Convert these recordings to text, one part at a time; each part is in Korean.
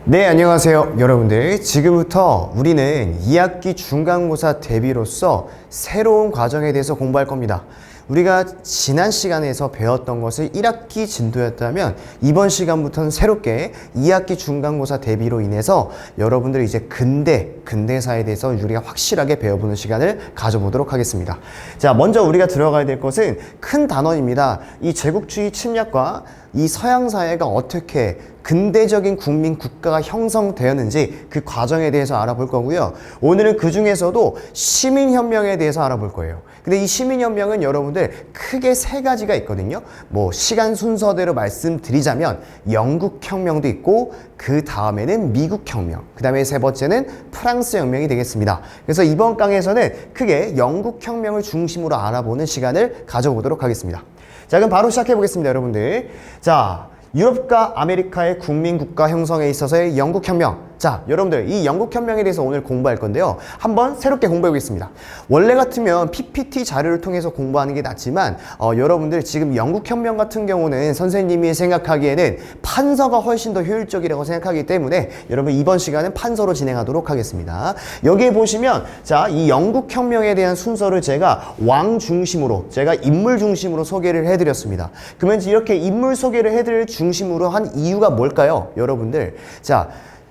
네, 안녕하세요 여러분들. 지금부터 우리는 2학기 중간고사 대비로서 새로운 과정에 대해서 공부할 겁니다. 우리가 지난 시간에서 배웠던 것을 1학기 진도였다면 이번 시간부터는 새롭게 2학기 중간고사 대비로 인해서 여러분들이 이제 근대사에 대해서 우리가 확실하게 배워보는 시간을 가져보도록 하겠습니다. 자, 먼저 우리가 들어가야 될 것은 큰 단원입니다. 이 제국주의 침략과 이 서양 사회가 어떻게 근대적인 국민 국가가 형성되었는지 그 과정에 대해서 알아볼 거고요. 오늘은 그 중에서도 시민혁명에 대해서 알아볼 거예요. 근데 이 시민혁명은 여러분들 크게 세 가지가 있거든요. 뭐 시간 순서대로 말씀드리자면 영국혁명도 있고 그 다음에는 미국혁명, 그 다음에 세 번째는 프랑스혁명이 되겠습니다. 그래서 이번 강에서는 크게 영국혁명을 중심으로 알아보는 시간을 가져보도록 하겠습니다. 자, 그럼 바로 시작해 보겠습니다, 여러분들. 자, 유럽과 아메리카의 국민국가 형성에 있어서의 영국혁명. 자, 여러분들 이 영국혁명에 대해서 오늘 공부할 건데요. 한번 새롭게 공부해 보겠습니다. 원래 같으면 PPT 자료를 통해서 공부하는 게 낫지만 여러분들 지금 영국혁명 같은 경우는 선생님이 생각하기에는 판서가 훨씬 더 효율적이라고 생각하기 때문에 여러분 이번 시간은 판서로 진행하도록 하겠습니다. 여기에 보시면 자, 이 영국혁명에 대한 순서를 제가 왕 중심으로, 제가 인물 중심으로 소개를 해드렸습니다. 그러면 이렇게 인물 소개를 해드릴 중심으로 한 이유가 뭘까요? 여러분들, 자,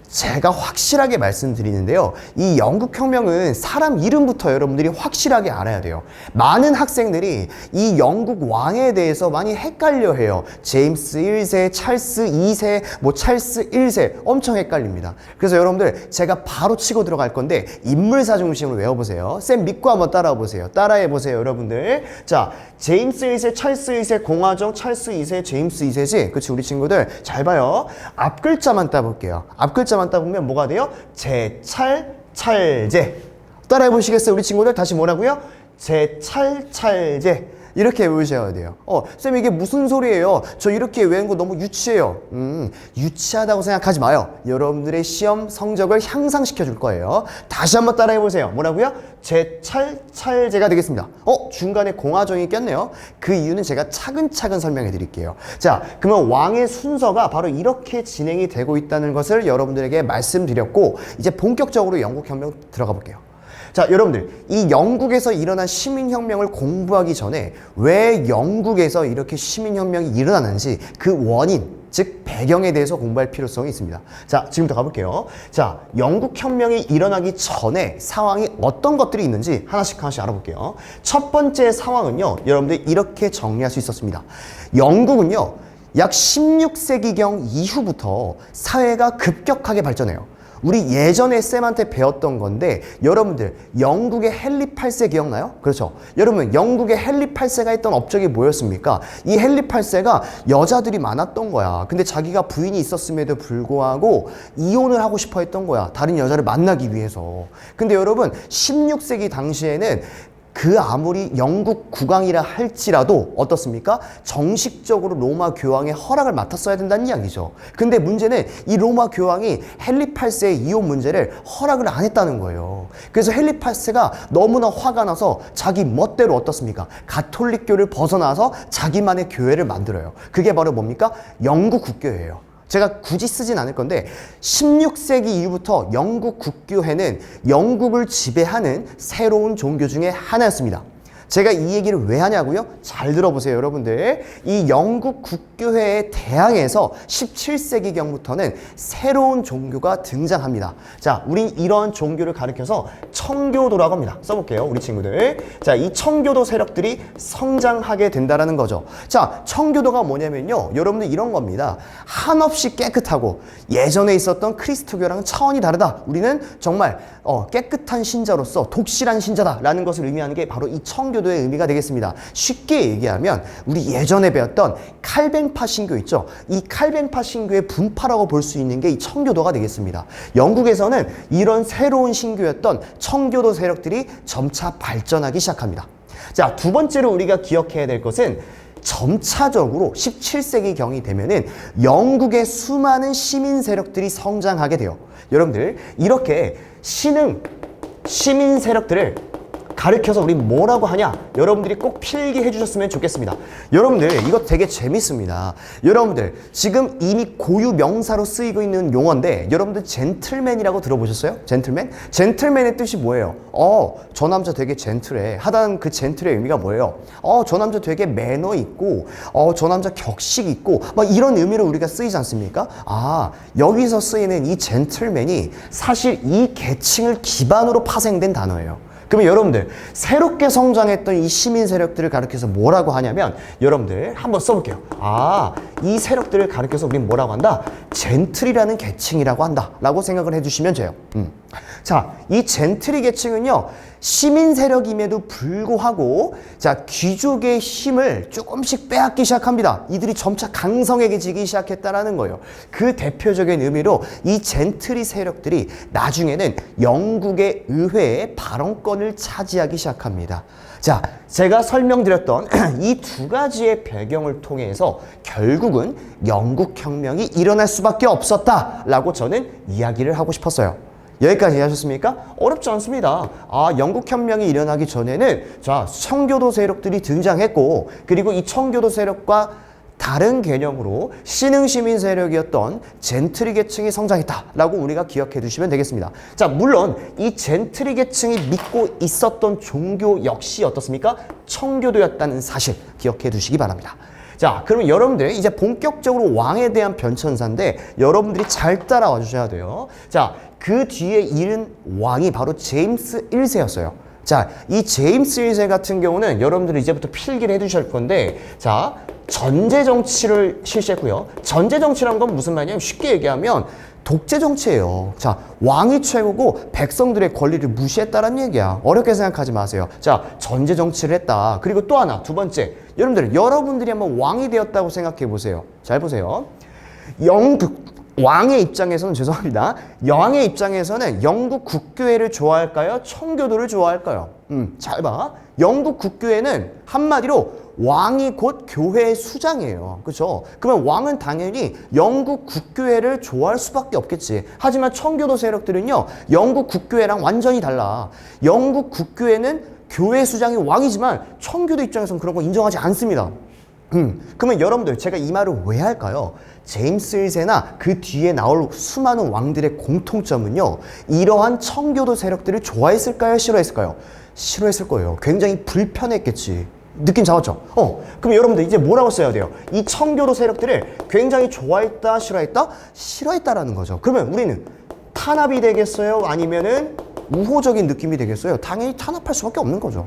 제가 확실하게 말씀드리는데요. 이 영국혁명은 사람 이름부터 여러분들이 확실하게 알아야 돼요. 많은 학생들이 이 영국 왕에 대해서 많이 헷갈려 해요. 제임스 1세, 찰스 2세, 뭐 찰스 1세 엄청 헷갈립니다. 그래서 여러분들 제가 바로 치고 들어갈 건데 인물사 중심으로 외워보세요. 쌤 믿고 한번 따라와 보세요. 따라해보세요, 여러분들. 자, 제임스 1세, 찰스 1세, 공화정, 찰스 2세, 제임스 2세지? 그치, 우리 친구들 잘 봐요. 앞 글자만 따볼게요. 앞 글자만 따보면 뭐가 돼요? 제찰찰제. 따라해 보시겠어요, 우리 친구들? 다시 뭐라고요? 제찰찰제. 이렇게 외우셔야 돼요. 쌤 이게 무슨 소리예요? 저 이렇게 외우는 거 너무 유치해요. 유치하다고 생각하지 마요. 여러분들의 시험 성적을 향상시켜 줄 거예요. 다시 한번 따라해 보세요. 뭐라고요? 제찰찰제가 되겠습니다. 중간에 공화정이 꼈네요. 그 이유는 제가 차근차근 설명해 드릴게요. 자, 그러면 왕의 순서가 바로 이렇게 진행이 되고 있다는 것을 여러분들에게 말씀드렸고, 이제 본격적으로 영국혁명 들어가 볼게요. 자, 여러분들 이 영국에서 일어난 시민혁명을 공부하기 전에 왜 영국에서 이렇게 시민혁명이 일어나는지 그 원인, 즉 배경에 대해서 공부할 필요성이 있습니다. 자, 지금부터 가볼게요. 자, 영국혁명이 일어나기 전에 상황이 어떤 것들이 있는지 하나씩 알아볼게요. 첫 번째 상황은요, 여러분들 이렇게 정리할 수 있었습니다. 영국은요, 약 16세기경 이후부터 사회가 급격하게 발전해요. 우리 예전에 쌤한테 배웠던 건데, 여러분들 영국의 헨리 8세 기억나요? 그렇죠. 여러분, 영국의 헨리 8세가 했던 업적이 뭐였습니까? 이 헨리 8세가 여자들이 많았던 거야. 근데 자기가 부인이 있었음에도 불구하고 이혼을 하고 싶어 했던 거야. 다른 여자를 만나기 위해서. 근데 여러분, 16세기 당시에는 그 아무리 영국 국왕이라 할지라도 어떻습니까? 정식적으로 로마 교황의 허락을 맡았어야 된다는 이야기죠. 근데 문제는 이 로마 교황이 헨리 8세의 이혼 문제를 허락을 안 했다는 거예요. 그래서 헨리 8세가 너무나 화가 나서 자기 멋대로 어떻습니까? 가톨릭교를 벗어나서 자기만의 교회를 만들어요. 그게 바로 뭡니까? 영국 국교예요. 제가 굳이 쓰진 않을 건데 16세기 이후부터 영국 국교회는 영국을 지배하는 새로운 종교 중에 하나였습니다. 제가 이 얘기를 왜 하냐고요? 잘 들어보세요, 여러분들. 이 영국 국교회에 대항해서 17세기경부터는 새로운 종교가 등장합니다. 자, 우린 이런 종교를 가리켜서 청교도라고 합니다. 써볼게요, 우리 친구들. 자, 이 청교도 세력들이 성장하게 된다는 거죠. 자, 청교도가 뭐냐면요, 여러분들 이런 겁니다. 한없이 깨끗하고 예전에 있었던 그리스도교랑은 차원이 다르다. 우리는 정말 깨끗한 신자로서 독실한 신자다라는 것을 의미하는 게 바로 이 청교도의 의미가 되겠습니다. 쉽게 얘기하면 우리 예전에 배웠던 칼뱅파 신교 있죠? 이 칼뱅파 신교의 분파라고 볼 수 있는 게 이 청교도가 되겠습니다. 영국에서는 이런 새로운 신교였던 청교도 세력들이 점차 발전하기 시작합니다. 자, 두 번째로 우리가 기억해야 될 것은 점차적으로 17세기경이 되면은 영국의 수많은 시민 세력들이 성장하게 돼요. 여러분들, 이렇게 시민 세력들을 가르쳐서 우리 뭐라고 하냐? 여러분들이 꼭 필기해 주셨으면 좋겠습니다. 여러분들 이거 되게 재밌습니다. 여러분들 지금 이미 고유 명사로 쓰이고 있는 용어인데 여러분들 젠틀맨이라고 들어보셨어요? 젠틀맨? 젠틀맨의 뜻이 뭐예요? 저 남자 되게 젠틀해 하다는 그 젠틀의 의미가 뭐예요? 저 남자 되게 매너 있고 저 남자 격식 있고 막 이런 의미로 우리가 쓰이지 않습니까? 여기서 쓰이는 이 젠틀맨이 사실 이 계층을 기반으로 파생된 단어예요. 그러면 여러분들 새롭게 성장했던 이 시민 세력들을 가리켜서 뭐라고 하냐면 여러분들 한번 써볼게요. 이 세력들을 가리켜서 우리는 뭐라고 한다? 젠틀이라는 계층이라고 한다 라고 생각을 해주시면 돼요. 자, 이 젠틀이 계층은요 시민 세력임에도 불구하고 자 귀족의 힘을 조금씩 빼앗기 시작합니다. 이들이 점차 강성해지기 시작했다라는 거예요. 그 대표적인 의미로 이 젠틀이 세력들이 나중에는 영국의 의회의 발언권을 차지하기 시작합니다. 자, 제가 설명드렸던 이 두 가지의 배경을 통해서 결국은 영국혁명이 일어날 수밖에 없었다라고 저는 이야기를 하고 싶었어요. 여기까지 이해하셨습니까? 어렵지 않습니다. 영국혁명이 일어나기 전에는 자 청교도 세력들이 등장했고 그리고 이 청교도 세력과 다른 개념으로 신흥시민 세력이었던 젠트리 계층이 성장했다라고 우리가 기억해 두시면 되겠습니다. 자, 물론 이 젠트리 계층이 믿고 있었던 종교 역시 어떻습니까? 청교도였다는 사실 기억해 두시기 바랍니다. 자, 그러면 여러분들 이제 본격적으로 왕에 대한 변천사인데 여러분들이 잘 따라와 주셔야 돼요. 자, 그 뒤에 이른 왕이 바로 제임스 1세였어요. 자, 이 제임스 1세 같은 경우는 여러분들이 이제부터 필기를 해두실 건데 자, 전제 정치를 실시했고요. 전제 정치란 건 무슨 말이냐면 쉽게 얘기하면 독재 정치예요. 자, 왕이 최고고 백성들의 권리를 무시했다는 얘기야. 어렵게 생각하지 마세요. 자, 전제 정치를 했다. 그리고 또 하나, 두 번째. 여러분들이 한번 왕이 되었다고 생각해 보세요. 잘 보세요. 왕의 입장에서는 죄송합니다. 왕의 입장에서는 영국 국교회를 좋아할까요? 청교도를 좋아할까요? 잘 봐. 영국 국교회는 한마디로 왕이 곧 교회의 수장이에요. 그렇죠? 그러면 왕은 당연히 영국 국교회를 좋아할 수밖에 없겠지. 하지만 청교도 세력들은요. 영국 국교회랑 완전히 달라. 영국 국교회는 교회 수장이 왕이지만 청교도 입장에서는 그런 거 인정하지 않습니다. 그러면 여러분들 제가 이 말을 왜 할까요? 제임스 1세나 그 뒤에 나올 수많은 왕들의 공통점은요. 이러한 청교도 세력들을 좋아했을까요? 싫어했을까요? 싫어했을 거예요. 굉장히 불편했겠지. 느낌 잡았죠? 그럼 여러분들 이제 뭐라고 써야 돼요? 이 청교도 세력들을 굉장히 좋아했다, 싫어했다? 싫어했다라는 거죠. 그러면 우리는 탄압이 되겠어요? 아니면은 우호적인 느낌이 되겠어요? 당연히 탄압할 수밖에 없는 거죠.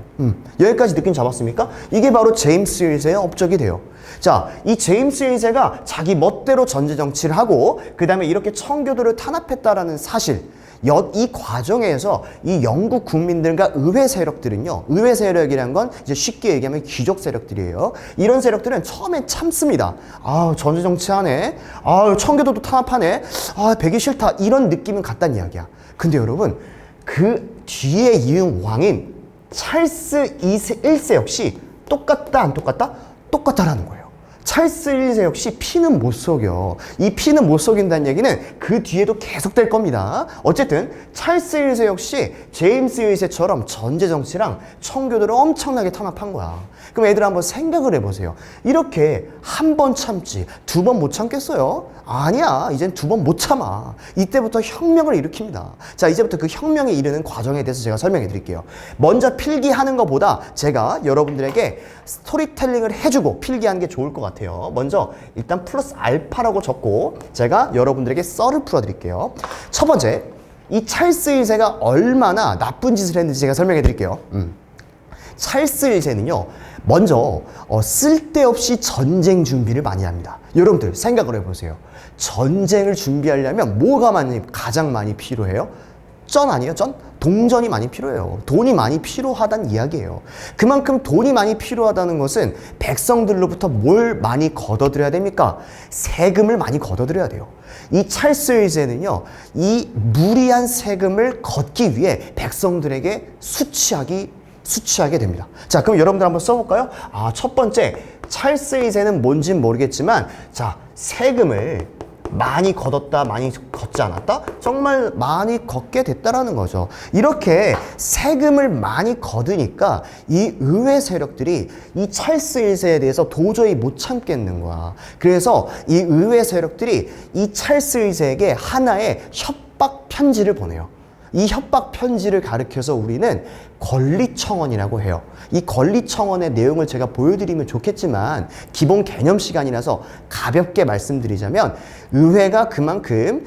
여기까지 느낌 잡았습니까? 이게 바로 제임스 1세의 업적이 돼요. 자, 이 제임스 1세가 자기 멋대로 전제 정치를 하고 그 다음에 이렇게 청교도를 탄압했다라는 사실, 이 과정에서 이 영국 국민들과 의회 세력들은요, 의회 세력이란 건 이제 쉽게 얘기하면 귀족 세력들이에요. 이런 세력들은 처음엔 참습니다. 전제 정치하네. 청교도도 탄압하네. 배기 싫다. 이런 느낌은 같단 이야기야. 근데 여러분, 그 뒤에 이은 왕인 찰스 1세 역시 똑같다, 안 똑같다? 똑같다라는 거예요. 찰스 1세 역시 피는 못 속여. 이 피는 못 속인다는 얘기는 그 뒤에도 계속될 겁니다. 어쨌든 찰스 1세 역시 제임스 1세처럼 전제 정치랑 청교도를 엄청나게 탄압한 거야. 그럼 애들 한번 생각을 해보세요. 이렇게 한 번 참지 두 번 못 참겠어요? 아니야. 이젠 두 번 못 참아. 이때부터 혁명을 일으킵니다. 자, 이제부터 그 혁명에 이르는 과정에 대해서 제가 설명해 드릴게요. 먼저 필기하는 것보다 제가 여러분들에게 스토리텔링을 해주고 필기하는 게 좋을 것 같아요. 먼저 일단 플러스 알파라고 적고 제가 여러분들에게 썰을 풀어드릴게요. 첫 번째, 이 찰스 1세가 얼마나 나쁜 짓을 했는지 제가 설명해 드릴게요. 찰스 1세는요. 먼저 쓸데없이 전쟁 준비를 많이 합니다. 여러분들 생각을 해보세요. 전쟁을 준비하려면 뭐가 가장 많이 필요해요? 전 아니에요? 전? 동전이 많이 필요해요. 돈이 많이 필요하다는 이야기예요. 그만큼 돈이 많이 필요하다는 것은 백성들로부터 뭘 많이 걷어들여야 됩니까? 세금을 많이 걷어들여야 돼요. 이 찰스 1세는요. 이 무리한 세금을 걷기 위해 백성들에게 수치하게 됩니다. 자, 그럼 여러분들 한번 써볼까요? 첫 번째, 찰스 1세는 뭔진 모르겠지만 자, 세금을 많이 걷었다, 많이 걷지 않았다? 정말 많이 걷게 됐다라는 거죠. 이렇게 세금을 많이 거두니까 이 의회 세력들이 이 찰스 1세에 대해서 도저히 못 참겠는 거야. 그래서 이 의회 세력들이 이 찰스 1세에게 하나의 협박 편지를 보내요. 이 협박 편지를 가리켜서 우리는 권리청원이라고 해요. 이 권리청원의 내용을 제가 보여드리면 좋겠지만 기본 개념 시간이라서 가볍게 말씀드리자면 의회가 그만큼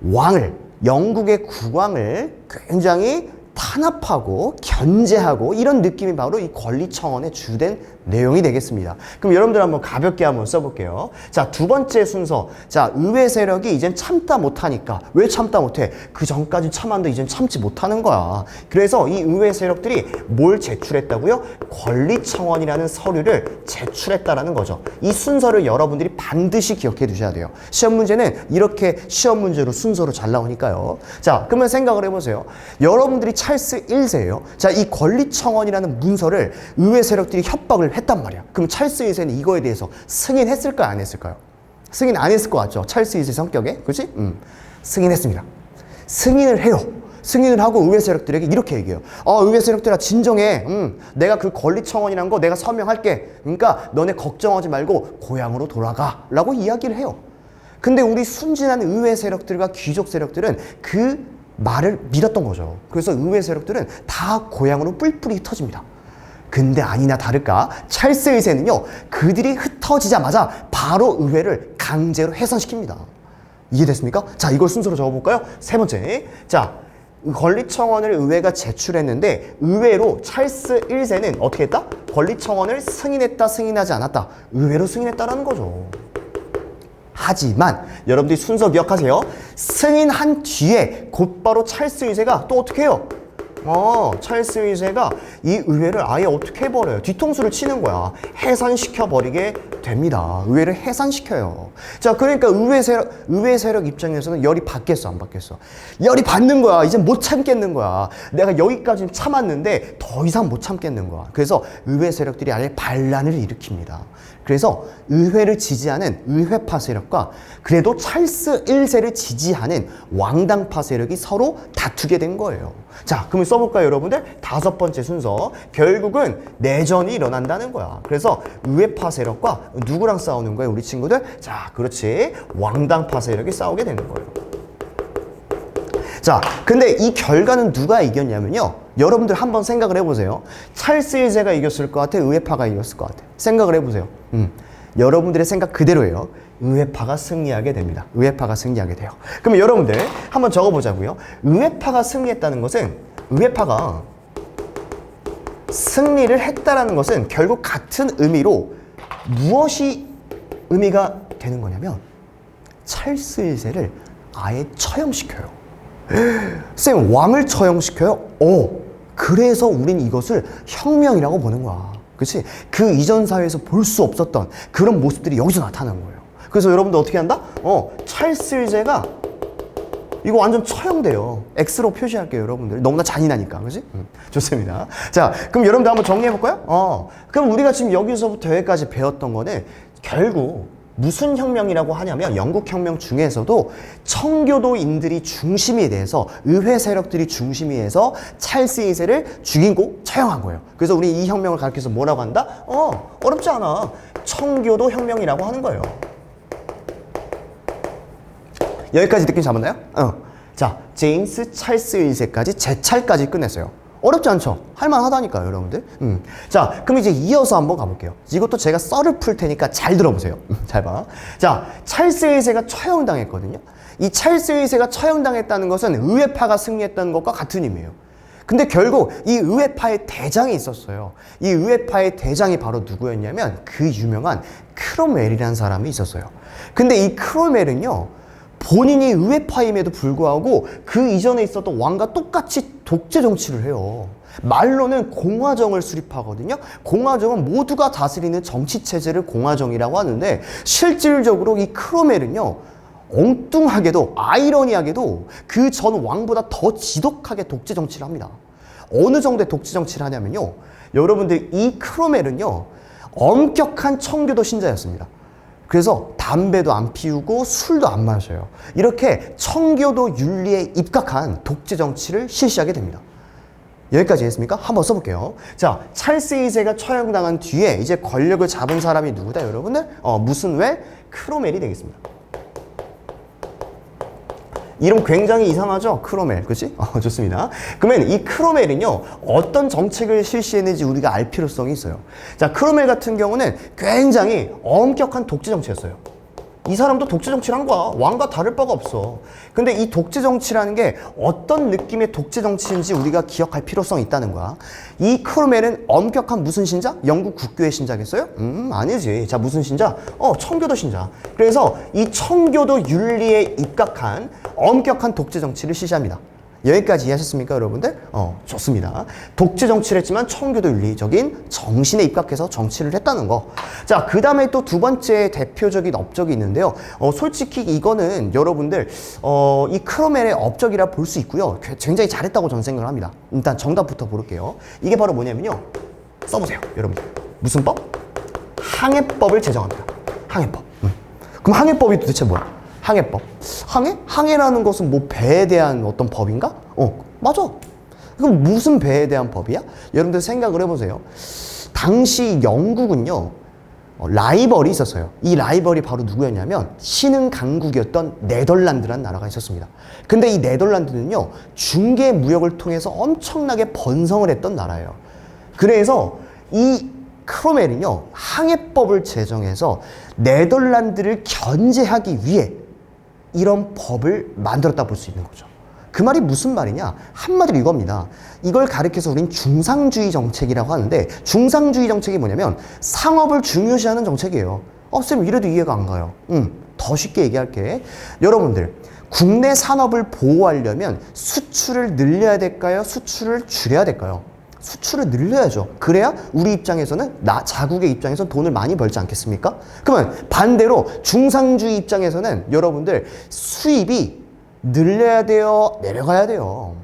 왕을, 영국의 국왕을 굉장히 탄압하고 견제하고 이런 느낌이 바로 이 권리청원의 주된 내용이 되겠습니다. 그럼 여러분들 한번 가볍게 한번 써볼게요. 자, 두 번째 순서. 자, 의회 세력이 이젠 참다 못하니까. 왜 참다 못해? 그 전까지 참았는데 이젠 참지 못하는 거야. 그래서 이 의회 세력들이 뭘 제출했다고요? 권리청원이라는 서류를 제출했다라는 거죠. 이 순서를 여러분들이 반드시 기억해 두셔야 돼요. 시험 문제는 이렇게 시험 문제로 순서로 잘 나오니까요. 자, 그러면 생각을 해보세요. 여러분들이 찰스 1세예요. 자, 이 권리청원이라는 문서를 의회 세력들이 협박을 했단 말이야. 그럼 찰스 1세는 이거에 대해서 승인했을까요? 안 했을까요? 승인 안 했을 것 같죠? 찰스 1세 성격에. 그렇지? 승인했습니다. 승인을 해요. 승인을 하고 의회 세력들에게 이렇게 얘기해요. 의회 세력들아 진정해. 내가 그 권리청원이라는 거 내가 서명할게. 그러니까 너네 걱정하지 말고 고향으로 돌아가. 라고 이야기를 해요. 근데 우리 순진한 의회 세력들과 귀족 세력들은 그 말을 믿었던 거죠. 그래서 의회 세력들은 다 고향으로 뿔뿔이 흩어집니다. 근데 아니나 다를까 찰스 1세는요 그들이 흩어지자마자 바로 의회를 강제로 해산시킵니다. 이해됐습니까? 자, 이걸 순서로 적어볼까요? 세 번째. 자, 권리청원을 의회가 제출했는데 의외로 찰스 1세는 어떻게 했다? 권리청원을 승인했다, 승인하지 않았다. 의외로 승인했다라는 거죠. 하지만 여러분들이 순서 기억하세요. 승인한 뒤에 곧바로 찰스 1세가 또 어떻게 해요? 찰스 1세가 이 의회를 아예 어떻게 해버려요? 뒤통수를 치는 거야. 해산시켜버리게 됩니다. 의회를 해산시켜요. 자, 그러니까 의회 세력 입장에서는 열이 받겠어, 안 받겠어? 열이 받는 거야. 이제 못 참겠는 거야. 내가 여기까지 참았는데 더 이상 못 참겠는 거야. 그래서 의회 세력들이 아예 반란을 일으킵니다. 그래서 의회를 지지하는 의회파 세력과 그래도 찰스 1세를 지지하는 왕당파 세력이 서로 다투게 된 거예요. 자, 그러면 써볼까요, 여러분들? 다섯 번째 순서. 결국은 내전이 일어난다는 거야. 그래서 의회파 세력과 누구랑 싸우는 거예요, 우리 친구들? 자, 그렇지. 왕당파 세력이 싸우게 되는 거예요. 자, 근데 이 결과는 누가 이겼냐면요. 여러분들 한번 생각을 해보세요. 찰스 1세가 이겼을 것 같아? 의회파가 이겼을 것 같아? 생각을 해보세요. 여러분들의 생각 그대로예요. 의회파가 승리하게 됩니다. 의회파가 승리하게 돼요. 그럼 여러분들 한번 적어보자고요. 의회파가 승리했다는 것은 의회파가 승리를 했다라는 것은 결국 같은 의미로 무엇이 의미가 되는 거냐면 찰스 1세를 아예 처형시켜요. 쌤, 왕을 처형시켜요? 그래서 우린 이것을 혁명이라고 보는 거야. 그치? 그 이전 사회에서 볼 수 없었던 그런 모습들이 여기서 나타난 거예요. 그래서 여러분들 어떻게 한다? 찰스 1세가 이거 완전 처형돼요. X로 표시할게요, 여러분들. 너무나 잔인하니까. 그치? 좋습니다. 자, 그럼 여러분들 한번 정리해볼까요? 그럼 우리가 지금 여기서부터 여기까지 배웠던 거는 결국 무슨 혁명이라고 하냐면 영국 혁명 중에서도 청교도인들이 중심이 돼서 의회 세력들이 중심이 돼서 찰스 2세를 죽이고 처형한 거예요. 그래서 우리 이 혁명을 가르쳐서 뭐라고 한다? 어렵지 않아. 청교도 혁명이라고 하는 거예요. 여기까지 느낌 잡았나요? 자, 제임스 찰스 1세까지 제찰까지 끝냈어요. 어렵지 않죠? 할만하다니까요, 여러분들. 자, 그럼 이제 이어서 한번 가볼게요. 이것도 제가 썰을 풀 테니까 잘 들어보세요. 잘 봐. 자, 찰스 1세가 처형당했거든요. 이 찰스 1세가 처형당했다는 것은 의회파가 승리했다는 것과 같은 의미예요. 근데 결국 이 의회파의 대장이 있었어요. 이 의회파의 대장이 바로 누구였냐면 그 유명한 크롬웰이라는 사람이 있었어요. 근데 이 크롬웰은요, 본인이 의회파임에도 불구하고 그 이전에 있었던 왕과 똑같이 독재 정치를 해요. 말로는 공화정을 수립하거든요. 공화정은 모두가 다스리는 정치체제를 공화정이라고 하는데 실질적으로 이 크롬웰은요, 엉뚱하게도 아이러니하게도 그 전 왕보다 더 지독하게 독재 정치를 합니다. 어느 정도의 독재 정치를 하냐면요, 여러분들 이 크롬웰은요 엄격한 청교도 신자였습니다. 그래서 담배도 안 피우고 술도 안 마셔요. 이렇게 청교도 윤리에 입각한 독재 정치를 실시하게 됩니다. 여기까지 했습니까? 한번 써볼게요. 자, 찰스 2세가 처형당한 뒤에 이제 권력을 잡은 사람이 누구다, 여러분들? 무슨 왜? 크로멜이 되겠습니다. 이름 굉장히 이상하죠? 크로멜, 그치? 좋습니다. 그러면 이 크로멜은요, 어떤 정책을 실시했는지 우리가 알 필요성이 있어요. 자, 크로멜 같은 경우는 굉장히 엄격한 독재 정치였어요. 이 사람도 독재 정치를 한 거야. 왕과 다를 바가 없어. 근데 이 독재 정치라는 게 어떤 느낌의 독재 정치인지 우리가 기억할 필요성이 있다는 거야. 이 크로멜은 엄격한 무슨 신자? 영국 국교의 신자겠어요? 아니지. 자, 무슨 신자? 청교도 신자. 그래서 이 청교도 윤리에 입각한 엄격한 독재 정치를 실시합니다. 여기까지 이해하셨습니까, 여러분들? 좋습니다. 독재 정치를 했지만 청교도 윤리적인 정신에 입각해서 정치를 했다는 거. 자, 그 다음에 또 두 번째 대표적인 업적이 있는데요. 솔직히 이거는 여러분들, 이 크로멜의 업적이라 볼 수 있고요. 굉장히 잘했다고 저는 생각을 합니다. 일단 정답부터 볼게요. 이게 바로 뭐냐면요. 써보세요, 여러분들. 무슨 법? 항해법을 제정합니다. 항해법. 그럼 항해법이 도대체 뭐야? 항해법. 항해? 항해라는 것은 뭐 배에 대한 어떤 법인가? 맞아. 그럼 무슨 배에 대한 법이야? 여러분들 생각을 해보세요. 당시 영국은요, 라이벌이 있었어요. 이 라이벌이 바로 누구였냐면 신흥 강국이었던 네덜란드라는 나라가 있었습니다. 근데 이 네덜란드는요, 중개 무역을 통해서 엄청나게 번성을 했던 나라예요. 그래서 이 크로멜은요, 항해법을 제정해서 네덜란드를 견제하기 위해 이런 법을 만들었다 볼 수 있는 거죠. 그 말이 무슨 말이냐? 한마디로 이겁니다. 이걸 가리켜서 우린 중상주의 정책이라고 하는데, 중상주의 정책이 뭐냐면 상업을 중요시하는 정책이에요. 쌤 이래도 이해가 안 가요. 더 쉽게 얘기할게. 여러분들, 국내 산업을 보호하려면 수출을 늘려야 될까요? 수출을 줄여야 될까요? 수출을 늘려야죠. 그래야 우리 입장에서는, 자국의 입장에서 돈을 많이 벌지 않겠습니까? 그러면 반대로 중상주의 입장에서는 여러분들 수입이 늘려야 돼요? 내려가야 돼요?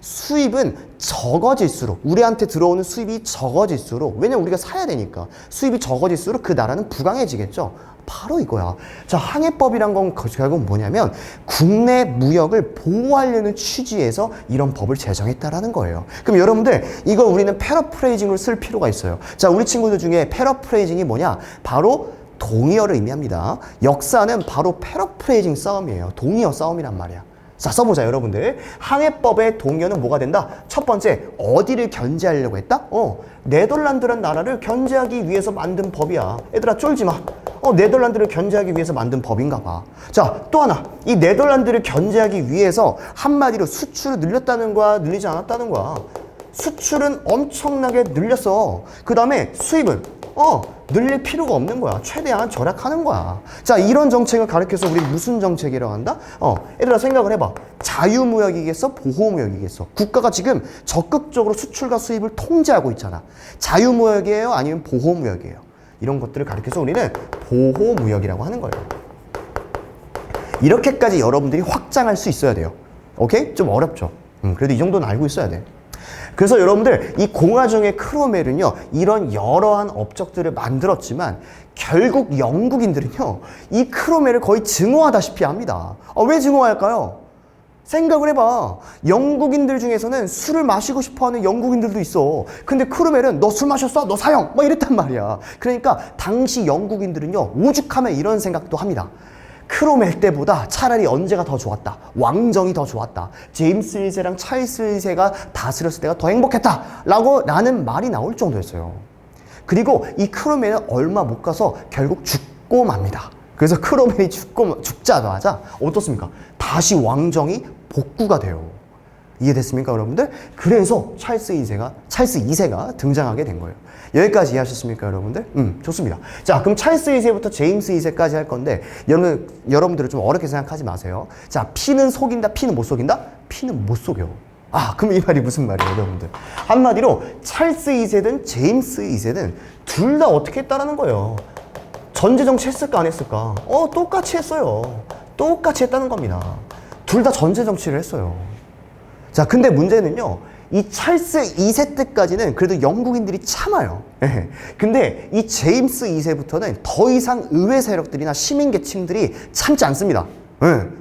수입은 적어질수록, 우리한테 들어오는 수입이 적어질수록, 왜냐면 우리가 사야 되니까 수입이 적어질수록 그 나라는 부강해지겠죠. 바로 이거야. 자, 항해법이란 건 결국 뭐냐면 국내 무역을 보호하려는 취지에서 이런 법을 제정했다라는 거예요. 그럼 여러분들, 이걸 우리는 패러프레이징으로 쓸 필요가 있어요. 자, 우리 친구들 중에 패러프레이징이 뭐냐? 바로 동의어를 의미합니다. 역사는 바로 패러프레이징 싸움이에요. 동의어 싸움이란 말이야. 자, 써보자, 여러분들. 항해법의 동의어는 뭐가 된다? 첫 번째, 어디를 견제하려고 했다? 네덜란드란 나라를 견제하기 위해서 만든 법이야. 얘들아, 쫄지 마. 네덜란드를 견제하기 위해서 만든 법인가 봐. 자, 또 하나. 이 네덜란드를 견제하기 위해서 한마디로 수출을 늘렸다는 거야? 늘리지 않았다는 거야? 수출은 엄청나게 늘렸어. 그 다음에 수입은 늘릴 필요가 없는 거야. 최대한 절약하는 거야. 자, 이런 정책을 가리켜서 우리 무슨 정책이라고 한다? 얘들아, 생각을 해봐. 자유무역이겠어? 보호무역이겠어? 국가가 지금 적극적으로 수출과 수입을 통제하고 있잖아. 자유무역이에요? 아니면 보호무역이에요? 이런 것들을 가리켜서 우리는 보호무역이라고 하는 거예요. 이렇게까지 여러분들이 확장할 수 있어야 돼요. 오케이? 좀 어렵죠? 그래도 이 정도는 알고 있어야 돼. 그래서 여러분들, 이 공화정의 크로멜은요, 이런 여러한 업적들을 만들었지만 결국 영국인들은요, 이 크로멜을 거의 증오하다시피 합니다. 왜 증오할까요? 생각을 해봐. 영국인들 중에서는 술을 마시고 싶어하는 영국인들도 있어. 근데 크로멜은 너 술 마셨어? 너 사형! 막 이랬단 말이야. 그러니까 당시 영국인들은요, 오죽하면 이런 생각도 합니다. 크로멜 때보다 차라리 언제가 더 좋았다. 왕정이 더 좋았다. 제임스 1세랑 찰스 1세가 다스렸을 때가 더 행복했다. 라는 말이 나올 정도였어요. 그리고 이 크로멜은 얼마 못 가서 결국 죽고 맙니다. 그래서 크로멜이 죽자마자 어떻습니까? 다시 왕정이 복구가 돼요. 이해됐습니까, 여러분들? 그래서 찰스 2세가 등장하게 된 거예요. 여기까지 이해하셨습니까, 여러분들? 좋습니다. 자, 그럼 찰스 2세부터 제임스 2세까지 할 건데, 여러분들은 좀 어렵게 생각하지 마세요. 자, 피는 속인다, 피는 못 속인다? 피는 못 속여. 그럼 이 말이 무슨 말이에요, 여러분들? 한마디로 찰스 2세든 제임스 2세든 둘 다 어떻게 했다라는 거예요. 전제정치 했을까 안 했을까? 똑같이 했어요. 똑같이 했다는 겁니다. 둘 다 전제정치를 했어요. 자, 근데 문제는요, 이 찰스 2세 때까지는 그래도 영국인들이 참아요. 근데 이 제임스 2세부터는 더 이상 의회 세력들이나 시민 계층들이 참지 않습니다.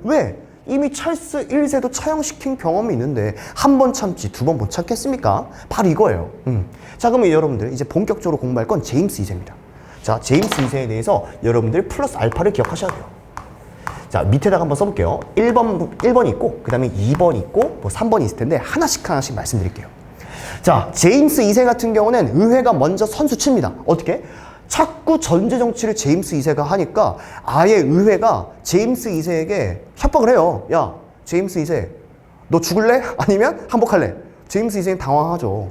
왜? 이미 찰스 1세도 처형시킨 경험이 있는데 한 번 참지 두 번 못 참겠습니까? 바로 이거예요. 자, 그러면 여러분들 이제 본격적으로 공부할 건 제임스 2세입니다. 자, 제임스 2세에 대해서 여러분들이 플러스 알파를 기억하셔야 돼요. 자, 밑에다가 한번 써볼게요. 1번 있고, 그 다음에 2번 있고, 뭐 3번이 있을 텐데, 하나씩 말씀드릴게요. 자, 제임스 2세 같은 경우는 의회가 먼저 선수 칩니다. 어떻게? 자꾸 전제 정치를 제임스 2세가 하니까 아예 의회가 제임스 2세에게 협박을 해요. 야, 제임스 2세, 너 죽을래? 아니면 항복할래? 제임스 2세는 당황하죠.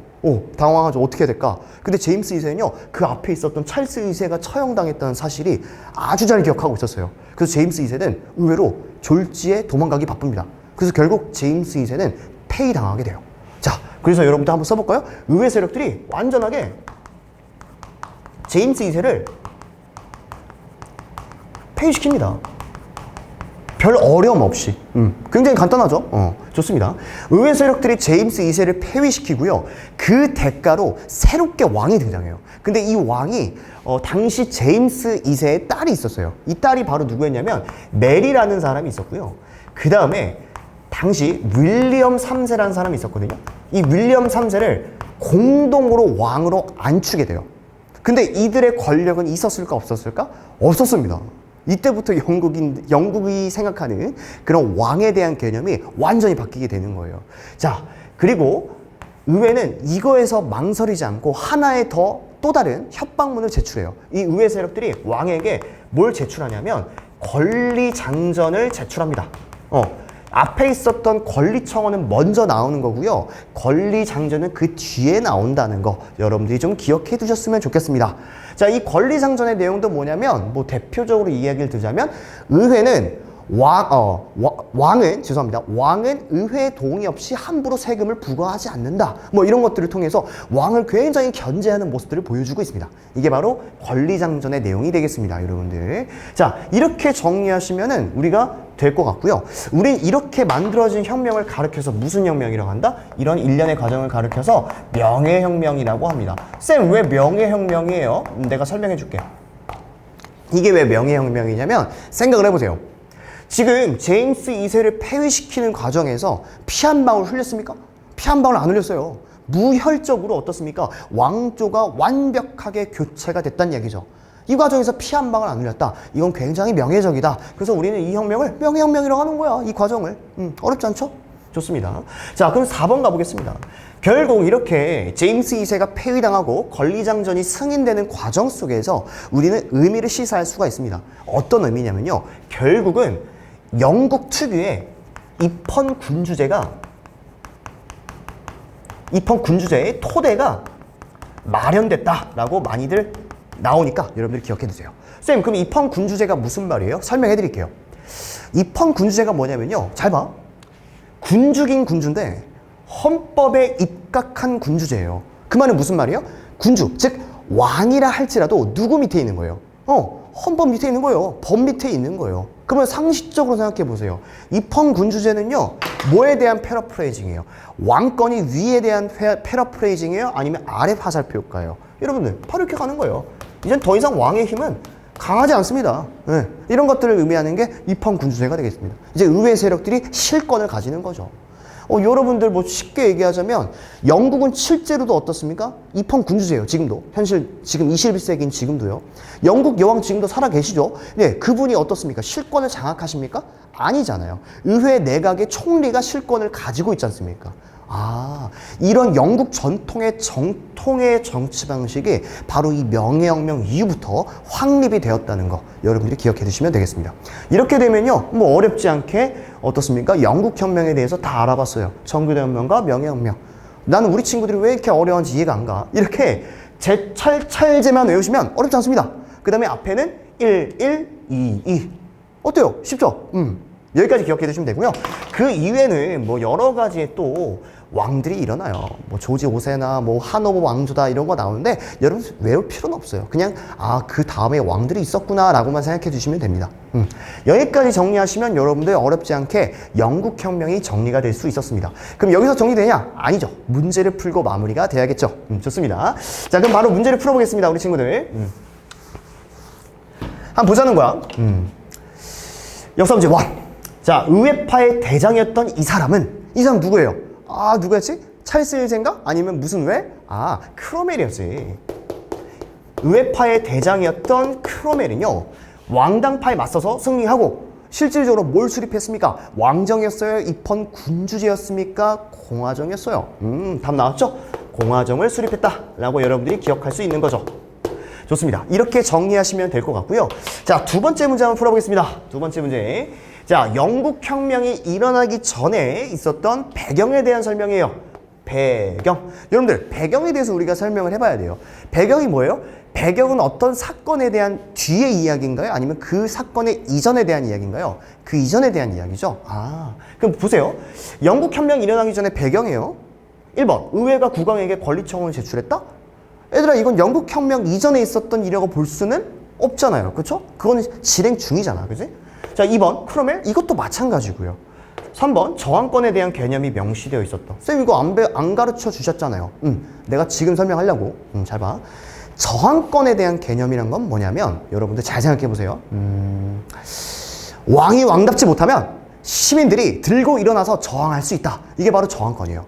당황하죠. 어떻게 해야 될까? 근데 제임스 2세는요, 그 앞에 있었던 찰스 2세가 처형당했다는 사실이 아주 잘 기억하고 있었어요. 그래서 제임스 2세는 의외로 졸지에 도망가기 바쁩니다. 그래서 결국 제임스 2세는 폐위당하게 돼요. 자, 그래서 여러분들 한번 써볼까요? 의회 세력들이 완전하게 제임스 2세를 폐위시킵니다. 별 어려움 없이. 굉장히 간단하죠? 좋습니다. 의회 세력들이 제임스 2세를 폐위시키고요. 그 대가로 새롭게 왕이 등장해요. 근데 이 왕이 당시 제임스 2세의 딸이 있었어요. 이 딸이 바로 누구였냐면 메리라는 사람이 있었고요. 그 다음에 당시 윌리엄 3세라는 사람이 있었거든요. 이 윌리엄 3세를 공동으로 왕으로 앉추게 돼요. 근데 이들의 권력은 있었을까 없었을까? 없었습니다. 이때부터 영국이 생각하는 그런 왕에 대한 개념이 완전히 바뀌게 되는 거예요. 자, 그리고 의회는 이거에서 망설이지 않고 하나의 또 다른 협박문을 제출해요. 이 의회 세력들이 왕에게 뭘 제출하냐면 권리장전을 제출합니다. 앞에 있었던 권리청원은 먼저 나오는 거고요. 권리장전은 그 뒤에 나온다는 거 여러분들이 좀 기억해 두셨으면 좋겠습니다. 자, 이 권리장전의 내용도 뭐냐면 뭐 대표적으로 이야기를 드자면 의회는 왕은 의회의 동의 없이 함부로 세금을 부과하지 않는다. 뭐 이런 것들을 통해서 왕을 굉장히 견제하는 모습들을 보여주고 있습니다. 이게 바로 권리장전의 내용이 되겠습니다, 여러분들. 자, 이렇게 정리하시면은 우리가 될 것 같고요. 우린 이렇게 만들어진 혁명을 가르쳐서 무슨 혁명이라고 한다? 이런 일련의 과정을 가르쳐서 명예혁명이라고 합니다. 쌤, 왜 명예혁명이에요? 내가 설명해 줄게. 이게 왜 명예혁명이냐면 생각을 해보세요. 지금 제임스 2세를 폐위시키는 과정에서 피 한 방울 흘렸습니까? 피 한 방울 안 흘렸어요. 무혈적으로 어떻습니까? 왕조가 완벽하게 교체가 됐다는 얘기죠. 이 과정에서 피 한 방울 안 흘렸다. 이건 굉장히 명예적이다. 그래서 우리는 이 혁명을 명예혁명이라고 하는 거야. 이 과정을. 어렵지 않죠? 좋습니다. 자, 그럼 4번 가보겠습니다. 결국 이렇게 제임스 2세가 폐위당하고 권리장전이 승인되는 과정 속에서 우리는 의미를 시사할 수가 있습니다. 어떤 의미냐면요. 결국은 영국 특유의 입헌 군주제의 토대가 마련됐다라고 많이들 나오니까 여러분들이 기억해 두세요. 쌤, 그럼 입헌 군주제가 무슨 말이에요? 설명해 드릴게요. 입헌 군주제가 뭐냐면요. 잘 봐. 군주긴 군주인데 헌법에 입각한 군주제예요. 그 말은 무슨 말이에요? 군주, 즉 왕이라 할지라도 누구 밑에 있는 거예요? 헌법 밑에 있는 거예요. 법 밑에 있는 거예요. 그러면 상식적으로 생각해 보세요. 입헌 군주제는요, 뭐에 대한 패러프레이징이에요? 왕권이 위에 대한 패러프레이징이에요? 아니면 아래 화살표 효과예요? 여러분들, 바로 이렇게 가는 거예요. 이젠 더 이상 왕의 힘은 강하지 않습니다. 네. 이런 것들을 의미하는 게 입헌 군주제가 되겠습니다. 이제 의회 세력들이 실권을 가지는 거죠. 여러분들 뭐 쉽게 얘기하자면 영국은 실제로도 어떻습니까? 입헌 군주제예요. 지금도. 지금 21세기인 지금도요. 영국 여왕 지금도 살아 계시죠? 네, 그분이 어떻습니까? 실권을 장악하십니까? 아니잖아요. 의회 내각의 총리가 실권을 가지고 있지 않습니까? 이런 영국 전통의 정치 방식이 바로 이 명예혁명 이후부터 확립이 되었다는 거 여러분들이 기억해 두시면 되겠습니다. 이렇게 되면요, 뭐 어렵지 않게 어떻습니까? 영국 혁명에 대해서 다 알아봤어요. 정규대혁명과 명예혁명. 나는 우리 친구들이 왜 이렇게 어려운지 이해가 안 가. 이렇게 찰제만 외우시면 어렵지 않습니다. 그 다음에 앞에는 1, 1, 2, 2. 어때요? 쉽죠? 여기까지 기억해 두시면 되고요. 그 이외에는 뭐 여러 가지의 또 왕들이 일어나요. 뭐 조지 5세나 뭐 하노버 왕조다 이런 거 나오는데 여러분 외울 필요는 없어요. 그냥 그 다음에 왕들이 있었구나라고만 생각해 주시면 됩니다. 여기까지 정리하시면 여러분들 어렵지 않게 영국혁명이 정리가 될 수 있었습니다. 그럼 여기서 정리되냐? 아니죠. 문제를 풀고 마무리가 돼야겠죠. 좋습니다. 자, 그럼 바로 문제를 풀어보겠습니다. 우리 친구들. 한번 보자는 거야. 역사 문제 1. 자, 의회파의 대장이었던 이 사람 누구예요? 누구였지? 찰스 1세인가? 아니면 무슨 왜? 크로멜이었지. 의회파의 대장이었던 크로멜은요, 왕당파에 맞서서 승리하고 실질적으로 뭘 수립했습니까? 왕정이었어요? 입헌 군주제였습니까? 공화정이었어요. 답 나왔죠? 공화정을 수립했다라고 여러분들이 기억할 수 있는 거죠. 좋습니다. 이렇게 정리하시면 될 것 같고요. 자, 두 번째 문제 한번 풀어보겠습니다. 두 번째 문제. 자, 영국혁명이 일어나기 전에 있었던 배경에 대한 설명이에요. 배경. 여러분들, 배경에 대해서 우리가 설명을 해봐야 돼요. 배경이 뭐예요? 배경은 어떤 사건에 대한 뒤의 이야기인가요? 아니면 그 사건의 이전에 대한 이야기인가요? 그 이전에 대한 이야기죠. 그럼 보세요. 영국혁명이 일어나기 전에 배경이에요. 1번, 의회가 국왕에게 권리청원을 제출했다? 얘들아, 이건 영국혁명 이전에 있었던 일이라고 볼 수는 없잖아요. 그렇죠? 그거는 진행 중이잖아. 그지? 자, 2번, 크로멜? 이것도 마찬가지고요. 3번, 저항권에 대한 개념이 명시되어 있었다. 쌤, 이거 안 가르쳐 주셨잖아요. 내가 지금 설명하려고. 잘 봐. 저항권에 대한 개념이란 건 뭐냐면, 여러분들 잘 생각해 보세요. 왕이 왕답지 못하면 시민들이 들고 일어나서 저항할 수 있다. 이게 바로 저항권이에요.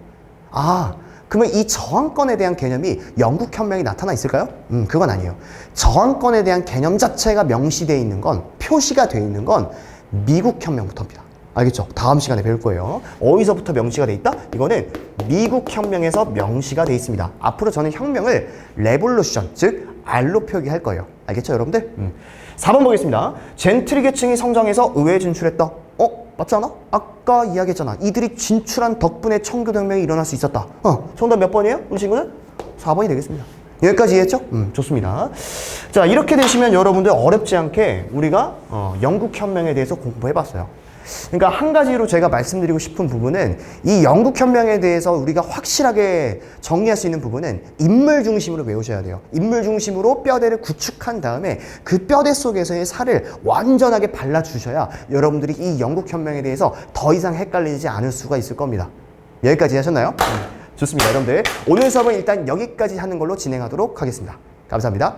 그러면 이 저항권에 대한 개념이 영국혁명이 나타나 있을까요? 그건 아니에요. 저항권에 대한 개념 자체가 명시되어 있는 건, 표시가 되어 있는 건 미국혁명부터입니다. 알겠죠? 다음 시간에 배울 거예요. 어디서부터 명시가 돼 있다? 이거는 미국혁명에서 명시가 돼 있습니다. 앞으로 저는 혁명을 레볼루션, 즉 R로 표기할 거예요. 알겠죠, 여러분들? 4번 보겠습니다. 젠트리 계층이 성장해서 의회에 진출했다. 맞지 않아? 아까 이야기했잖아. 이들이 진출한 덕분에 청교동맹이 일어날 수 있었다. 정답 몇 번이에요? 우리 친구들? 4번이 되겠습니다. 여기까지 이해했죠? 좋습니다. 자, 이렇게 되시면 여러분들 어렵지 않게 우리가 영국혁명에 대해서 공부해봤어요. 그러니까 한 가지로 제가 말씀드리고 싶은 부분은, 이 영국혁명에 대해서 우리가 확실하게 정리할 수 있는 부분은 인물 중심으로 외우셔야 돼요. 인물 중심으로 뼈대를 구축한 다음에 그 뼈대 속에서의 살을 완전하게 발라주셔야 여러분들이 이 영국혁명에 대해서 더 이상 헷갈리지 않을 수가 있을 겁니다. 여기까지 하셨나요? 좋습니다. 여러분들, 오늘 수업은 일단 여기까지 하는 걸로 진행하도록 하겠습니다. 감사합니다.